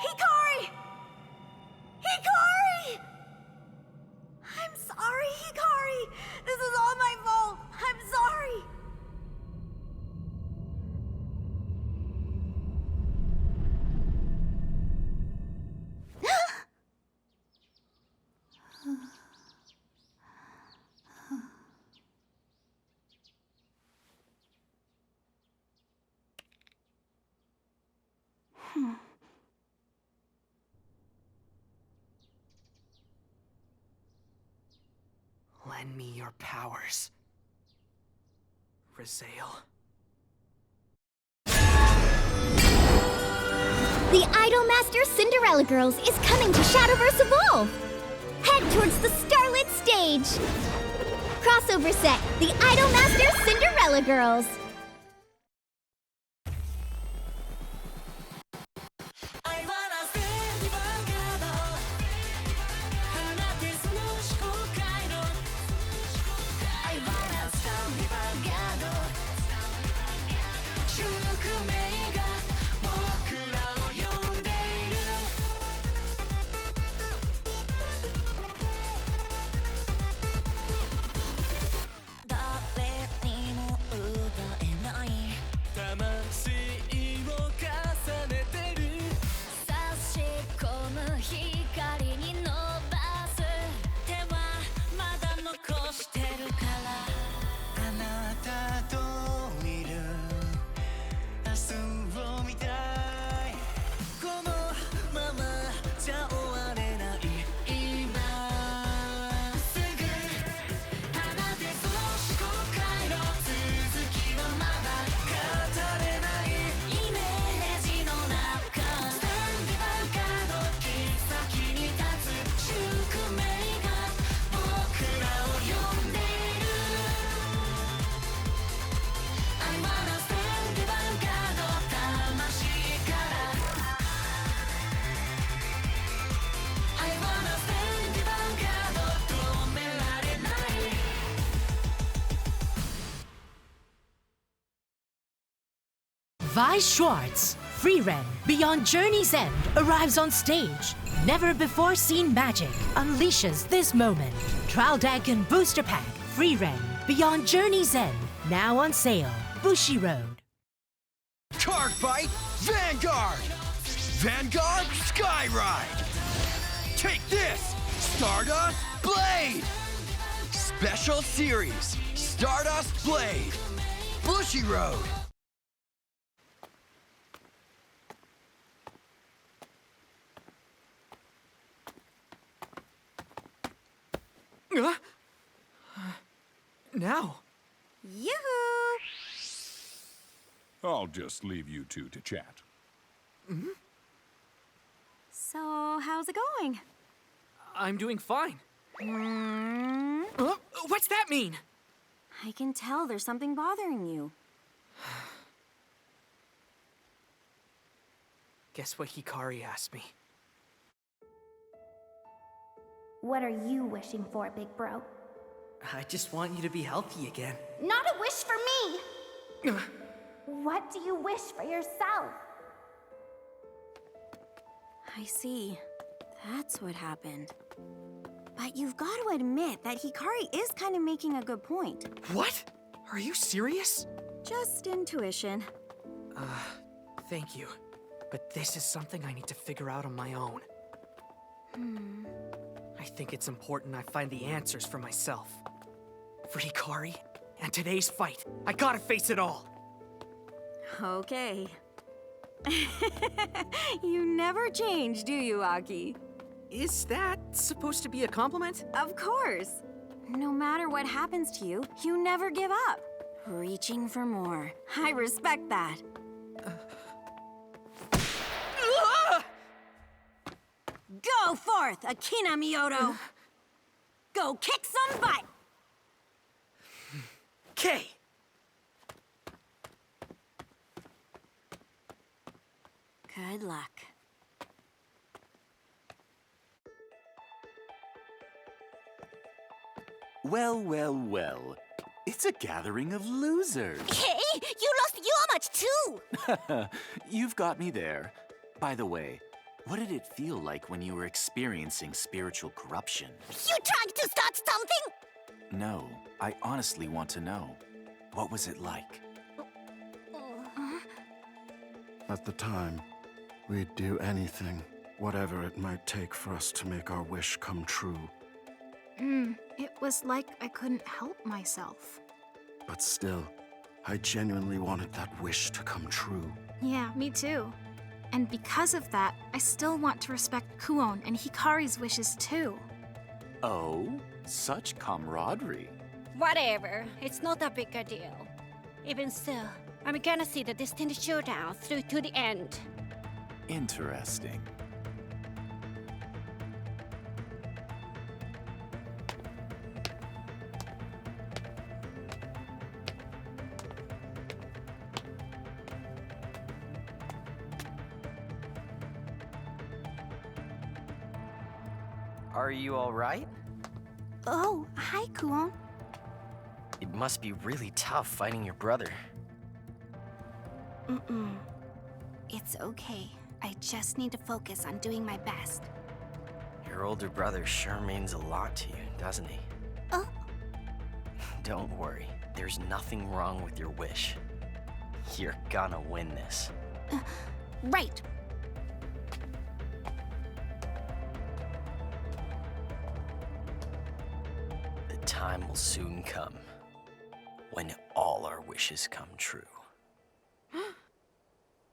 Hikari! Hikari! I'm sorry, Hikari! This is all my fault! I'm sorry! Lend me your powers, Rizale. The Idolmaster Cinderella Girls is coming to Shadowverse Evolve! Head towards the Starlit Stage! Crossover set, the Idolmaster Cinderella Girls! Vi Schwartz, Freeren, Beyond Journey's End arrives on stage. Never before seen magic unleashes this moment. Trial Deck and Booster Pack, Freeren, Beyond Journey's End, now on sale. Bushiroad. Cardfight, Vanguard! Vanguard Skyride! Take this, Stardust Blade! Special Series, Stardust Blade, Bushiroad! Now? Yoo-hoo! I'll just leave you two to chat. So, how's it going? I'm doing fine. Hmm? What's that mean? I can tell there's something bothering you. Guess what Hikari asked me. What are you wishing for, big bro? I just want you to be healthy again. Not a wish for me! What do you wish for yourself? I see. That's what happened. But you've got to admit that Hikari is kind of making a good point. What? Are you serious? Just intuition. Thank you. But this is something I need to figure out on my own. I think it's important I find the answers for myself. For Hikari, and today's fight, I gotta face it all. Okay. You never change, do you, Aki? Is that supposed to be a compliment? Of course. No matter what happens to you, you never give up. Reaching for more. I respect that. Go forth, Akina Miyoto! Go kick some butt! K! Good luck. Well, well, well. It's a gathering of losers. Hey, you lost you much too! You've got me there. By the way, What did it feel like when you were experiencing spiritual corruption? You trying to start something? No, I honestly want to know. What was it like? At the time, we'd do anything, whatever it might take for us to make our wish come true. It was like I couldn't help myself. But still, I genuinely wanted that wish to come true. Yeah, me too. And because of that, I still want to respect Kuon and Hikari's wishes too. Oh, such camaraderie. Whatever, it's not a big a deal. Even still, I'm gonna see the distant showdown through to the end. Interesting. Are you all right? Oh, hi, Kuon. It must be really tough fighting your brother. It's okay. I just need to focus on doing my best. Your older brother sure means a lot to you, doesn't he? Oh. Don't worry. There's nothing wrong with your wish. You're gonna win this. Right. The time will soon come when all our wishes come true.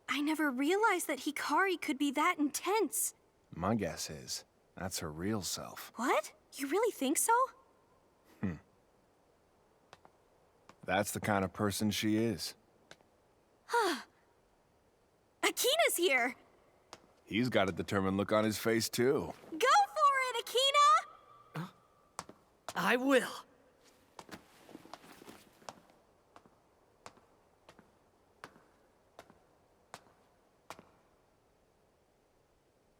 I never realized that Hikari could be that intense. My guess is that's her real self. What? You really think so? That's the kind of person she is. Akina's here! He's got a determined look on his face, too. Go for it, Akina! I will.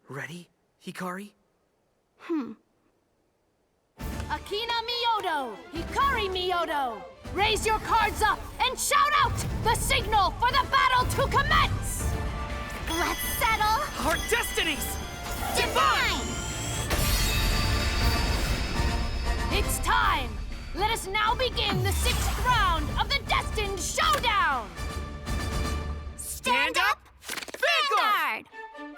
Ready, Hikari? Akina Miyoto! Hikari Miyoto! Raise your cards up and shout out the signal for the battle to commence! Let's settle Our destinies! divine! It's time! Let us now begin the 6th round of the Destined Showdown! Stand up! Vanguard!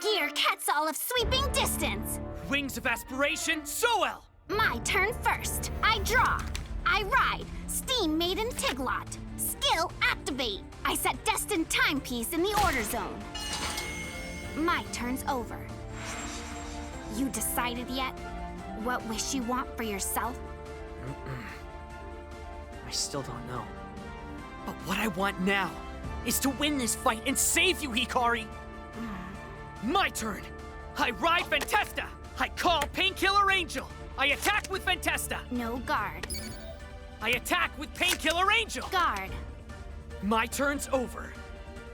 Gear Quetzal of sweeping distance. Wings of Aspiration, Soel! My turn first. I draw. I ride. Steam Maiden Tiglot. Skill activate. I set destined timepiece in the order zone. My turn's over. You decided yet? What wish you want for yourself? I still don't know. But what I want now is to win this fight and save you, Hikari! My turn! I ride Ventesta! I call Painkiller Angel! I attack with Ventesta! No guard. I attack with Painkiller Angel! Guard. My turn's over.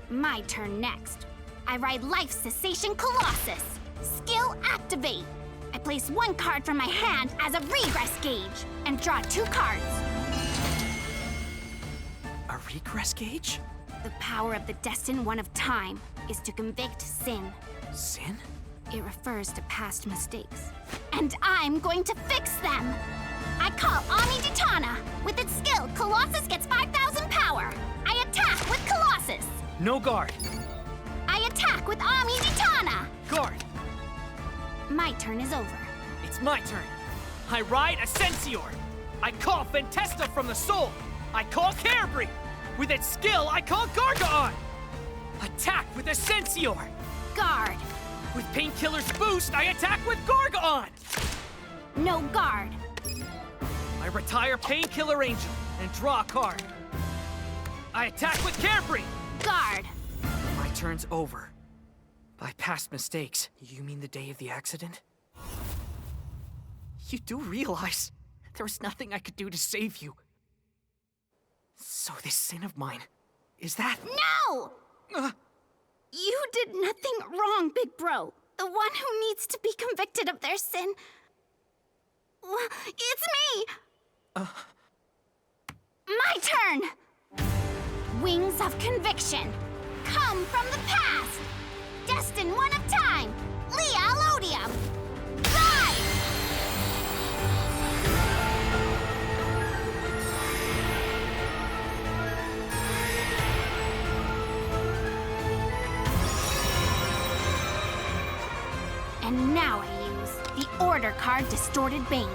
My turn next. I ride Life Cessation Colossus. Skill activate. I place 1 card from my hand as a regress gauge and draw 2 cards. A regress gauge? The power of the destined one of time is to convict sin. Sin? It refers to past mistakes. And I'm going to fix them! I call Ami Ditana. With its skill, Colossus gets 5,000 power. I attack with Colossus. No guard. I attack with Ami Ditana. Guard. My turn is over. It's my turn. I ride Ascensior. I call Ventesta from the soul. I call Carberry. With its skill, I call Gargaon. Attack with Ascensior. Guard. With Painkiller's boost, I attack with Gargaon. No guard. I retire Painkiller Angel and draw a card. I attack with Carberry. Guard. My turn's over. By past mistakes, you mean the day of the accident? You do realize there was nothing I could do to save you. So this sin of mine, is that... No! You did nothing wrong, big bro. The one who needs to be convicted of their sin... Well, it's me! My turn! Wings of conviction. Come from the past. Destined one of time. Leo And now I use the Order card Distorted Bane.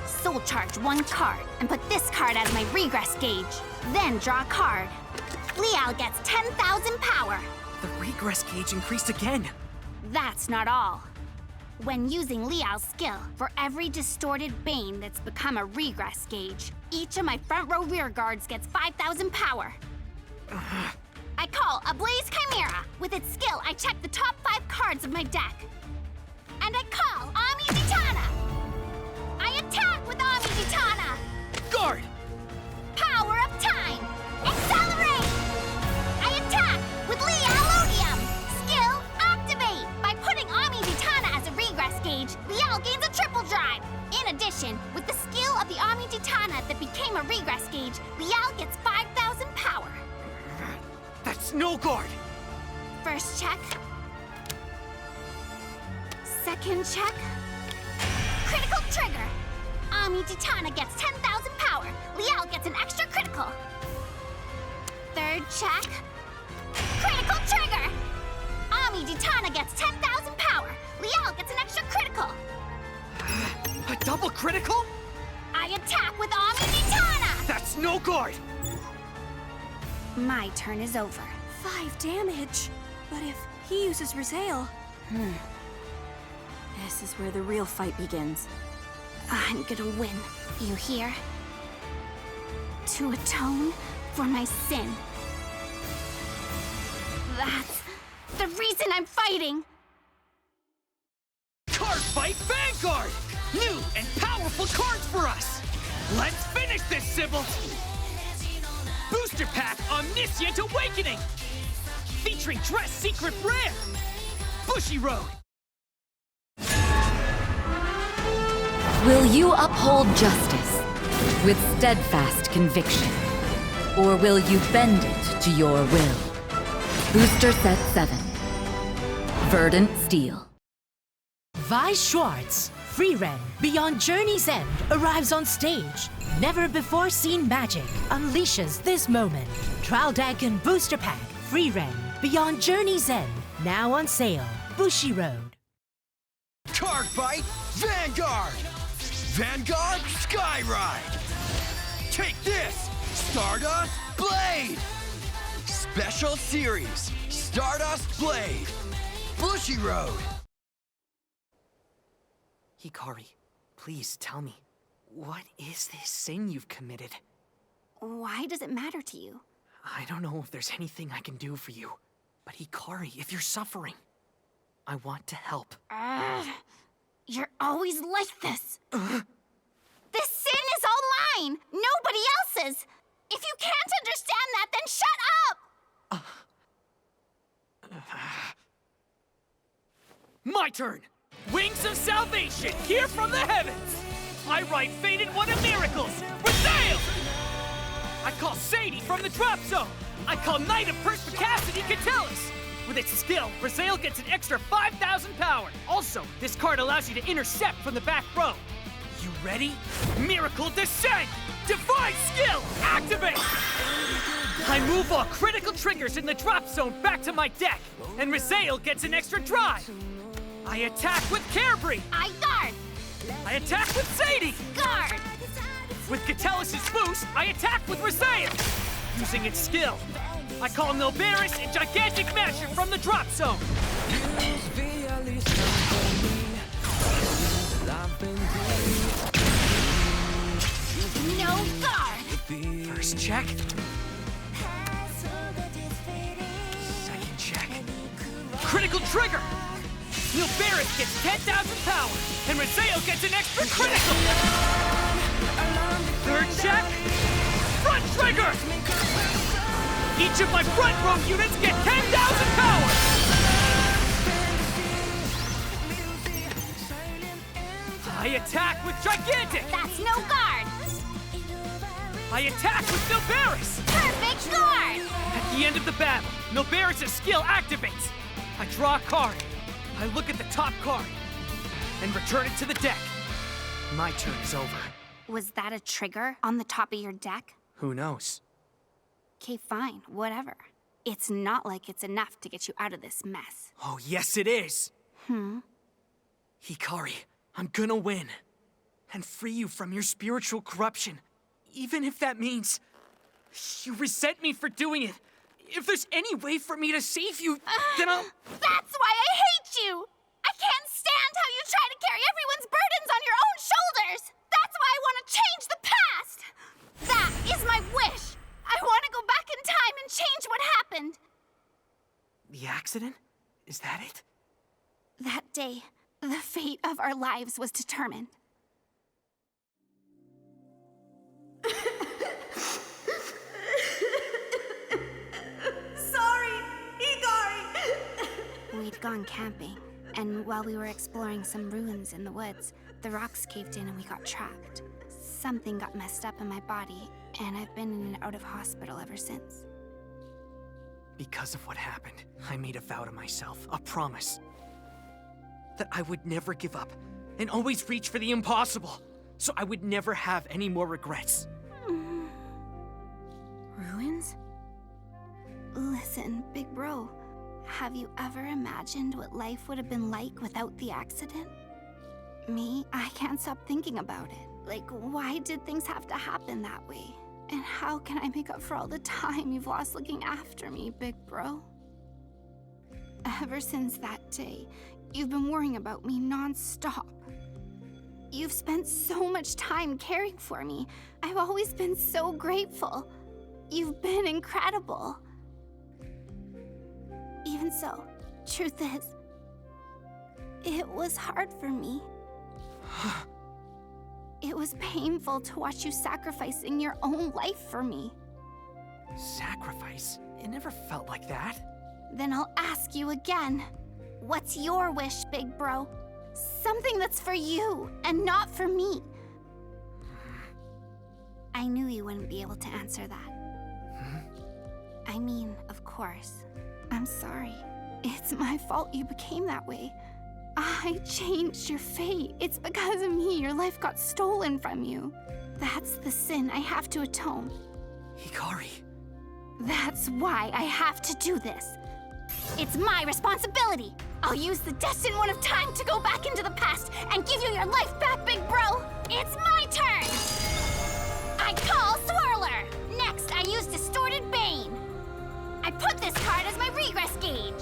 Soul charge one card and put this card as my regress gauge. Then draw a card. Liao gets 10,000 power. The regress gauge increased again. That's not all. When using Liao's skill, for every distorted bane that's become a regress gauge, each of my front row rear guards gets 5,000 power. I call a Blaze Chimera. With its skill, I check the top 5 cards of my deck. And I call Ami Ditana. I attack with Ami Ditana. Guard! Power of time. Accelerate! I attack with Liaolodium. Skill activate. By putting Ami Ditana as a regress gauge, Liao gains a triple drive. In addition, with the skill of the Ami Ditana that became a regress gauge, Liao gets 5,000 power. That's no guard! First check. Second check. Critical trigger. Ami Ditana gets 10,000 power. Liao gets an extra critical. Third check. Critical trigger. Ami Ditana gets 10,000 power. Liao gets an extra critical. A double critical? I attack with Ami Ditana. That's no guard! My turn is over. 5 damage. But if he uses Rizal... This is where the real fight begins. I'm gonna win. You hear? To atone for my sin. That's the reason I'm fighting. Cardfight Vanguard! New and powerful cards for us! Let's finish this, Sybil! Booster Pack Omniscient Awakening! Featuring Dress Secret Rare! Bushiroad! Will you uphold justice with steadfast conviction? Or will you bend it to your will? Booster Set 7. Verdant Steel. Vi Schwartz, Freeren, Beyond Journey's End arrives on stage. Never before seen magic unleashes this moment. Trial Deck and Booster Pack, Freeren, Beyond Journey's End, now on sale. Bushiroad. Cardfight Vanguard! Vanguard Skyride! Take this! Stardust Blade! Special Series Stardust Blade! Bushiroad! Hikari, please tell me, what is this sin you've committed? Why does it matter to you? I don't know if there's anything I can do for you, but Hikari, if you're suffering, I want to help. You're always like this. This sin is all mine, nobody else's. If you can't understand that, then shut up! My turn! Wings of Salvation, here from the heavens! I ride Fated One of Miracles, Rizal! I call Sadie from the drop zone! I call Knight of Perspicacity Catellis! With its skill, Rizal gets an extra 5,000 power. Also, this card allows you to intercept from the back row. You ready? Miracle Descent! Divine Skill, activate! I move all critical triggers in the drop zone back to my deck, and Rizal gets an extra drive. I attack with Carebree. I guard. I attack with Sadie. Guard. With Catellis' boost, I attack with Rizal. Using its skill, I call Milberis and Gigantic Masher from the drop zone. No guard. First check. Second check. Critical trigger. Milberis gets 10,000 power, and Rizal gets an extra critical. Third check. Front trigger. Each of my front row units get 10,000 power! I attack with Gigantic! That's no guard! I attack with Milberis! Perfect guard! At the end of the battle, Milberis' skill activates. I draw a card. I look at the top card and return it to the deck. My turn is over. Was that a trigger on the top of your deck? Who knows? Okay, fine, whatever. It's not like it's enough to get you out of this mess. Oh, yes it is! Hikari, I'm gonna win. And free you from your spiritual corruption. Even if that means you resent me for doing it. If there's any way for me to save you, then I'll... That's why I hate you! I can't stand how you try to carry everyone's burdens on your own shoulders! That's why I want to change the past! That is my wish! I want to go back in time and change what happened! The accident? Is that it? That day, the fate of our lives was determined. Sorry, Hikari! We'd gone camping, and while we were exploring some ruins in the woods, the rocks caved in and we got trapped. Something got messed up in my body, and I've been in and out of hospital ever since. Because of what happened, I made a vow to myself, a promise. That I would never give up, and always reach for the impossible, so I would never have any more regrets. Ruins? Listen, big bro, have you ever imagined what life would have been like without the accident? Me, I can't stop thinking about it. Like, why did things have to happen that way? And how can I make up for all the time you've lost looking after me, big bro? Ever since that day, you've been worrying about me non-stop. You've spent so much time caring for me. I've always been so grateful. You've been incredible. Even so, truth is, it was hard for me. It was painful to watch you sacrificing your own life for me. Sacrifice? It never felt like that. Then I'll ask you again. What's your wish, big bro? Something that's for you, and not for me. I knew you wouldn't be able to answer that. I mean, of course. I'm sorry. It's my fault you became that way. I changed your fate. It's because of me your life got stolen from you. That's the sin I have to atone. Hikari. That's why I have to do this. It's my responsibility. I'll use the destined one of time to go back into the past and give you your life back, big bro. It's my turn. I call Swirler. Next, I use Distorted Bane. I put this card as my regress gauge.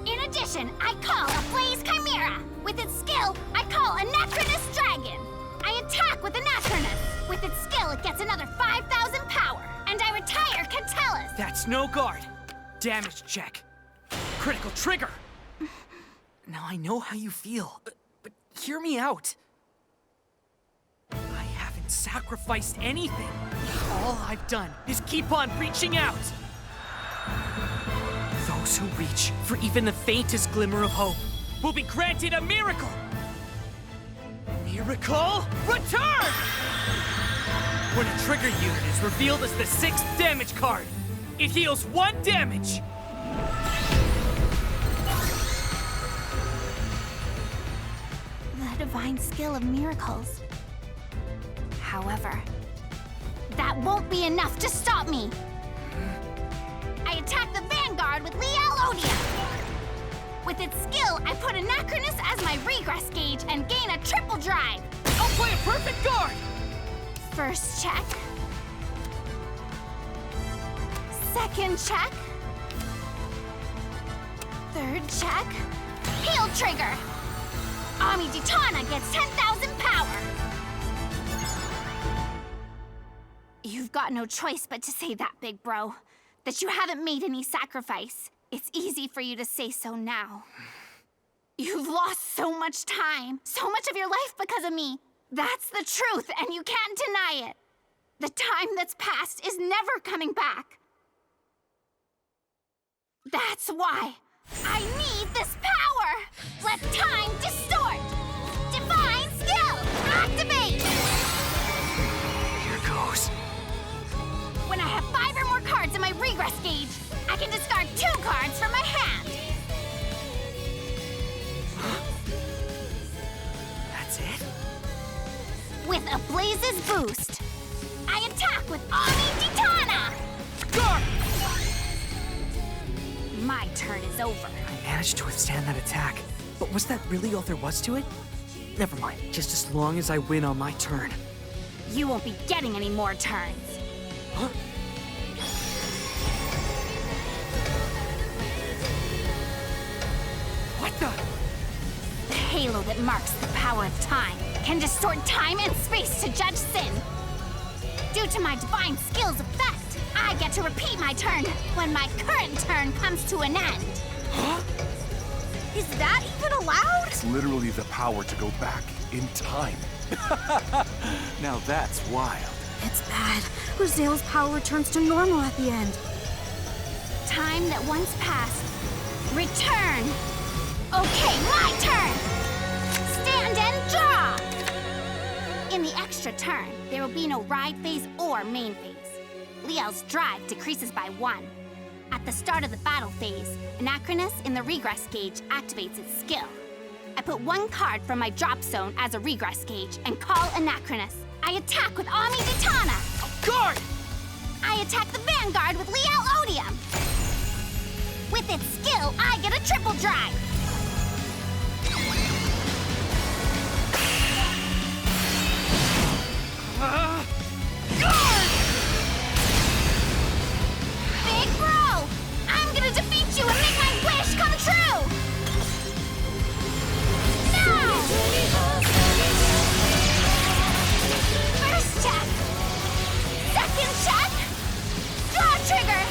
In addition, I call a Blaze Chimera. With its skill, I call Anachronous Dragon. I attack with Anachronous. With its skill, it gets another 5,000 power. And I retire Catellis. That's no guard. Damage check. Critical trigger. Now I know how you feel, but hear me out. I haven't sacrificed anything. All I've done is keep on reaching out. Those who reach for even the faintest glimmer of hope will be granted a miracle. Miracle return! When a trigger unit is revealed as the 6th damage card, it heals 1 damage. The divine skill of miracles. However, that won't be enough to stop me. I attack the Vanguard with Lealodia. With its skill, I put Anachronous as my regress gauge and gain a triple drive. I'll play a perfect guard! First check. Second check. Third check. Heal trigger. Ami Ditana gets 10,000 power. You've got no choice but to say that, big bro. That you haven't made any sacrifice. It's easy for you to say so now. You've lost so much time, so much of your life because of me. That's the truth, and you can't deny it. The time that's passed is never coming back. That's why I need this power. Let time distort. Divine skill, activate. Here goes. When I have 5 or more cards in my regress gauge, I can discard 2 cards from my hand. That's it? With a Blaze's boost, I attack with Ami Ditana. Guard! My turn is over. I managed to withstand that attack, but was that really all there was to it? Never mind. Just as long as I win on my turn. You won't be getting any more turns. Huh? What the? The halo that marks the power of time can distort time and space to judge sin. Due to my divine skill's effect, I get to repeat my turn when my current turn comes to an end. Huh? Is that even allowed? It's literally the power to go back in time. Now that's wild. It's bad. Rosale's power returns to normal at the end. Time that once passed. Return. Okay, my turn! Stand and draw! In the extra turn, there will be no ride phase or main phase. Liel's drive decreases by 1. At the start of the battle phase, Anachronous in the regress gauge activates its skill. I put 1 card from my drop zone as a regress gauge and call Anachronous. I attack with Ami Ditana! Guard! I attack the Vanguard with Liel Odium! With its skill, I get a triple drive! Guard! Big bro! I'm gonna defeat you and make my wish come true! Now! First check! Second check! Draw trigger!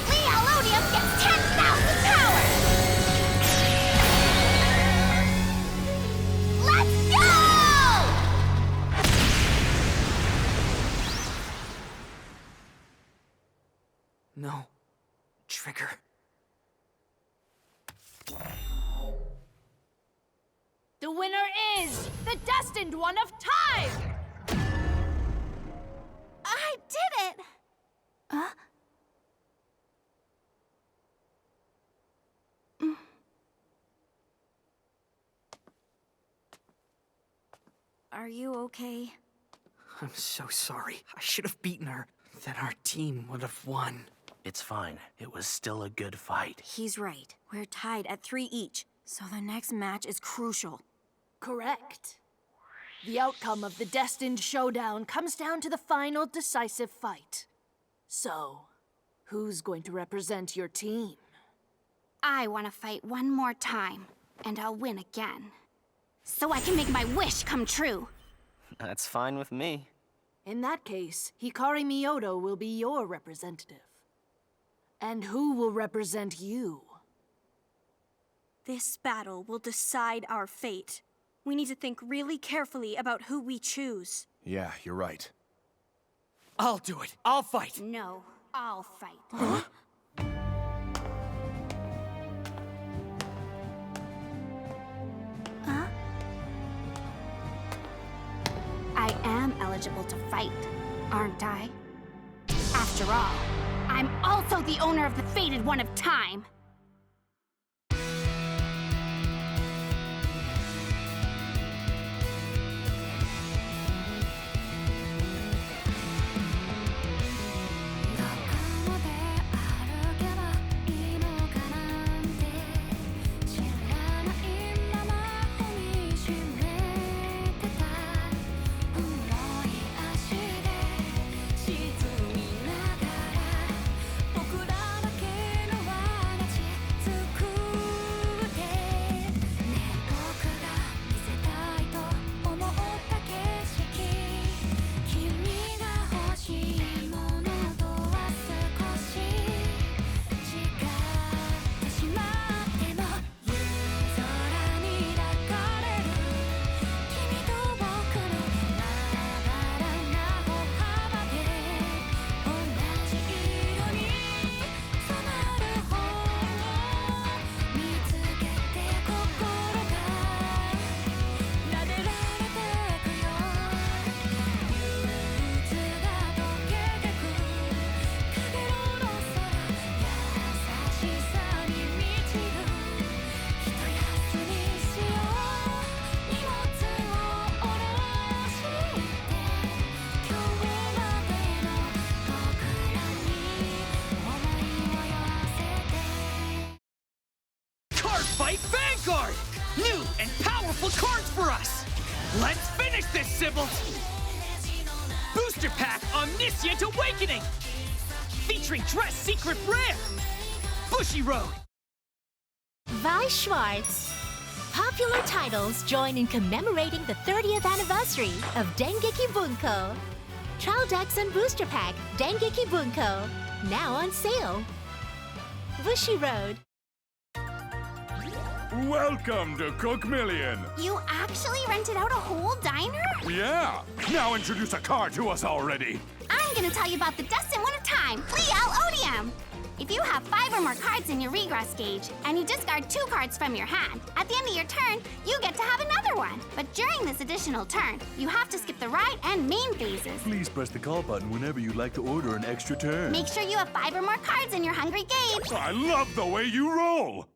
Liel Odium gets 10,000 power! Let's go! No. Trigger. The winner is the destined one of time! I did it! Huh? Are you okay? I'm so sorry. I should have beaten her. Then our team would have won. It's fine. It was still a good fight. He's right. We're tied at 3 each, so the next match is crucial. Correct. The outcome of the destined showdown comes down to the final decisive fight. So, who's going to represent your team? I want to fight one more time, and I'll win again. So I can make my wish come true. That's fine with me. In that case, Hikari Miyoto will be your representative. And who will represent you? This battle will decide our fate. We need to think really carefully about who we choose. Yeah, you're right. I'll do it. I'll fight. No, I'll fight. Huh? Huh? I am eligible to fight, aren't I? After all, I'm also the owner of the fated one of time. Cardfight Vanguard! New and powerful cards for us! Let's finish this, Sybil! Booster Pack Omniscient Awakening! Featuring Dress Secret Rare! Bushiroad! Vi Schwartz. Popular titles join in commemorating the 30th anniversary of Dengeki Bunko. Trial Decks and Booster Pack Dengeki Bunko. Now on sale. Bushiroad. Welcome to Cookmillion! You actually rented out a whole diner? Yeah! Now introduce a car to us already! I'm gonna tell you about the Destin One of Time, Liel Odium! If you have 5 or more cards in your regress gauge, and you discard 2 cards from your hand, at the end of your turn, you get to have another one. But during this additional turn, you have to skip the ride and main phases. Please press the call button whenever you'd like to order an extra turn. Make sure you have 5 or more cards in your hungry gauge. I love the way you roll!